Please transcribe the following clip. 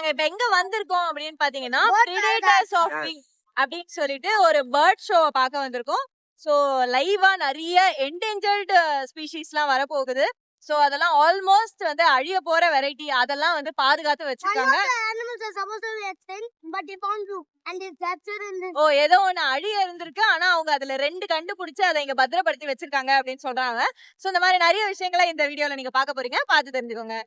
நாங்க இப்ப எங்க வந்திருக்கோம் அப்படின்னு பாத்தீங்கன்னா Predators of Wing அப்படின்னு சொல்லிட்டு ஒரு பேர்ட் ஷோ பார்க்க வந்திருக்கோம். சோ லைவா நிறைய என்டேஞ்சர்டு ஸ்பீஷீஸ்லாம் வரப்போகுது. சோ அதெல்லாம் ஆல்மோஸ்ட் வந்து அழிய போற வெரைட்டி, அதெல்லாம் வந்து பாதுகாத்து வச்சிருக்காங்க. ஏதோ ஒண்ணு அழிய இருந்திருக்கு, ஆனா அவங்க அதுல 2 கண்டுபிடிச்சு அதை இங்க பத்திரப்படுத்தி வச்சிருக்காங்க அப்படின்னு சொல்றாங்க. சோ இந்த மாதிரி நிறைய விஷயங்களை இந்த வீடியோல நீங்க பார்க்க போறீங்க, பார்த்து தெரிஞ்சுக்கோங்க.